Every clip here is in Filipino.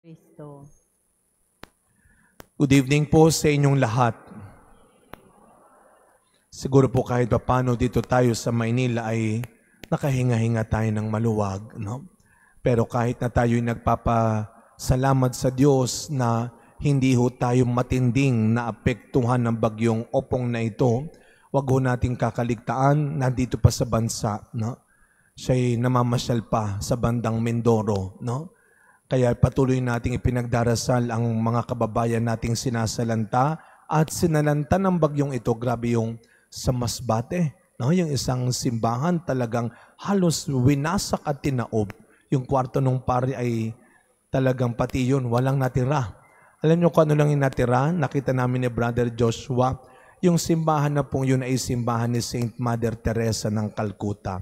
Kristo. Good evening po sa inyong lahat. Siguro po kahit paano dito tayo sa Maynila ay nakahinga-hinga tayo ng maluwag, no? Pero kahit na tayo'y nagpapasalamat sa Diyos na hindi ho tayo matinding naapektuhan ng bagyong Opong na ito, wag ho nating kakaligtaan, nandito pa sa bansa, no? Siya'y namamasyal pa sa bandang Mindoro, no? Kaya patuloy nating ipinagdarasal ang mga kababayan nating sinasalanta at sinalanta ng bagyong ito. Grabe yung sa Masbate, no? Yung isang simbahan talagang halos winasak at tinaob. Yung kwarto ng pari ay talagang pati yun, walang natira. Alam niyo kung ano lang yung natira? Nakita namin ni Brother Joshua, yung simbahan na pong yun ay simbahan ni Saint Mother Teresa ng Calcutta.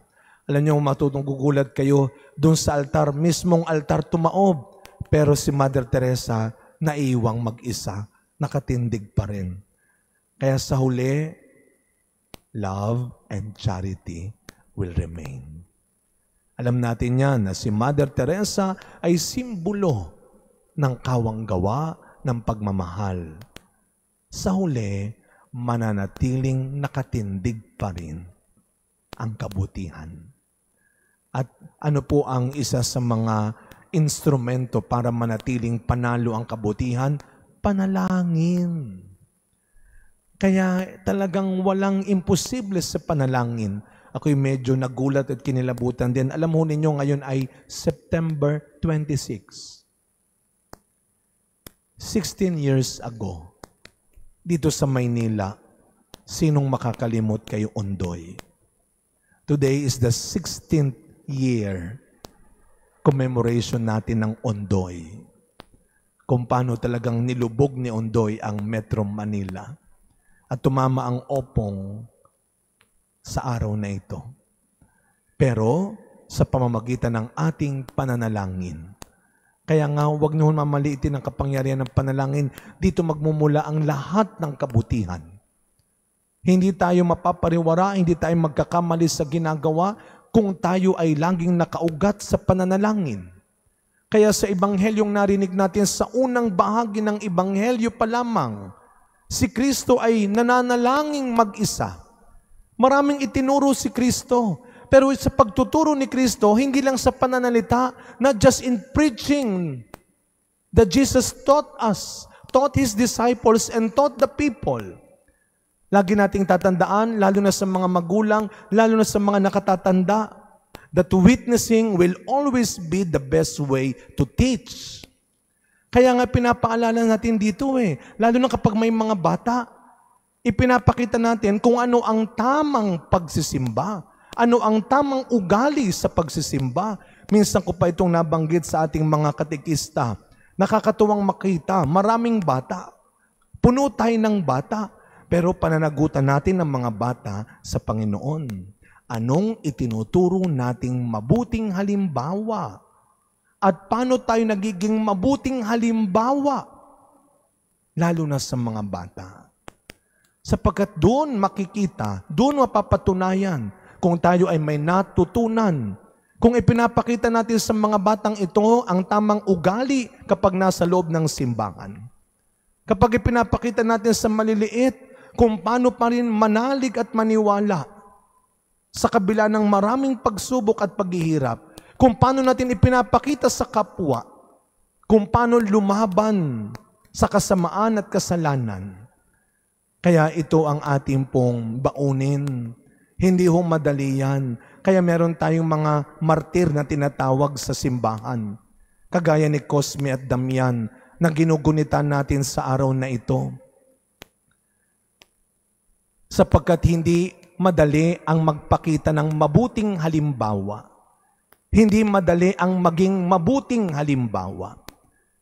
Alam niyo, matutong gugulat kayo, doon sa altar, mismong altar tumaob. Pero si Mother Teresa, naiwang mag-isa, nakatindig pa rin. Kaya sa huli, love and charity will remain. Alam natin yan na si Mother Teresa ay simbolo ng kawanggawa ng pagmamahal. Sa huli, mananatiling nakatindig pa rin ang kabutihan. At ano po ang isa sa mga instrumento para manatiling panalo ang kabutihan? Panalangin. Kaya talagang walang imposible sa panalangin. Ako'y medyo nagulat at kinilabutan din. Alam mo ninyo, ngayon ay September 26. 16 years ago, dito sa Maynila, sinong makakalimot kayo, Ondoy? Today is the 16th year commemoration natin ng Ondoy. Kung paano talagang nilubog ni Ondoy ang Metro Manila at tumama ang Opong sa araw na ito. Pero sa pamamagitan ng ating pananalangin. Kaya nga huwag niyo mamaliitin ang kapangyarihan ng panalangin. Dito magmumula ang lahat ng kabutihan. Hindi tayo mapapariwara, hindi tayo magkakamali sa ginagawa kung tayo ay laging nakaugat sa pananalangin. Kaya sa Ebanghelyong narinig natin sa unang bahagi ng Ebanghelyo pa lamang, si Kristo ay nananalangin mag-isa. Maraming itinuro si Kristo, pero sa pagtuturo ni Kristo, hindi lang sa pananalita, not just in preaching, that Jesus taught us, taught His disciples, and taught the people. Lagi nating tatandaan, lalo na sa mga magulang, lalo na sa mga nakatatanda, that witnessing will always be the best way to teach. Kaya nga pinapaalala natin dito lalo na kapag may mga bata, ipinapakita natin kung ano ang tamang pagsisimba, ano ang tamang ugali sa pagsisimba. Minsan ko pa itong nabanggit sa ating mga katekista. Nakakatuwang makita, maraming bata, puno tayo ng bata, pero pananagutan natin ng mga bata sa Panginoon. Anong itinuturo nating mabuting halimbawa? At paano tayo nagiging mabuting halimbawa? Lalo na sa mga bata. Sapagkat doon makikita, doon mapapatunayan kung tayo ay may natutunan. Kung ipinapakita natin sa mga batang ito ang tamang ugali kapag nasa loob ng simbahan. Kapag ipinapakita natin sa maliliit, kung paano pa rin manalig at maniwala sa kabila ng maraming pagsubok at paghihirap. Kung paano natin ipinapakita sa kapwa, kung paano lumaban sa kasamaan at kasalanan. Kaya ito ang ating pong baunin. Hindi ho madali yan. Kaya meron tayong mga martir na tinatawag sa simbahan. Kagaya ni Cosme at Damian na ginugunitan natin sa araw na ito. Sapagkat hindi madali ang magpakita ng mabuting halimbawa. Hindi madali ang maging mabuting halimbawa.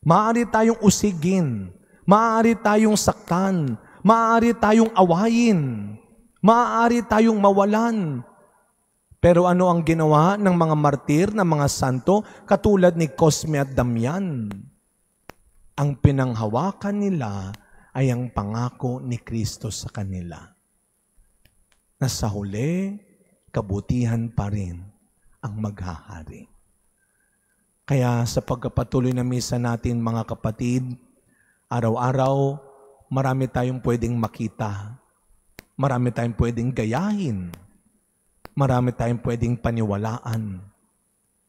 Maaari tayong usigin, maaari tayong saktan, maaari tayong awayin, maaari tayong mawalan. Pero ano ang ginawa ng mga martir, ng mga santo, katulad ni Cosme at Damian? Ang pinanghawakan nila ay ang pangako ni Kristo sa kanila. Na sa huli, kabutihan pa rin ang maghahari. Kaya sa pagpapatuloy na misa natin mga kapatid, araw-araw marami tayong pwedeng makita. Marami tayong pwedeng gayahin. Marami tayong pwedeng paniwalaan.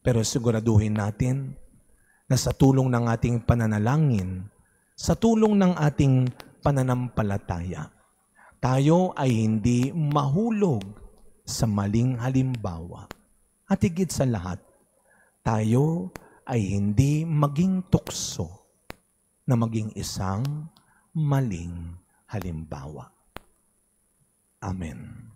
Pero siguraduhin natin na sa tulong ng ating pananalangin, sa tulong ng ating pananampalataya, tayo ay hindi mahulog sa maling halimbawa. At higit sa lahat, tayo ay hindi maging tukso na maging isang maling halimbawa. Amen.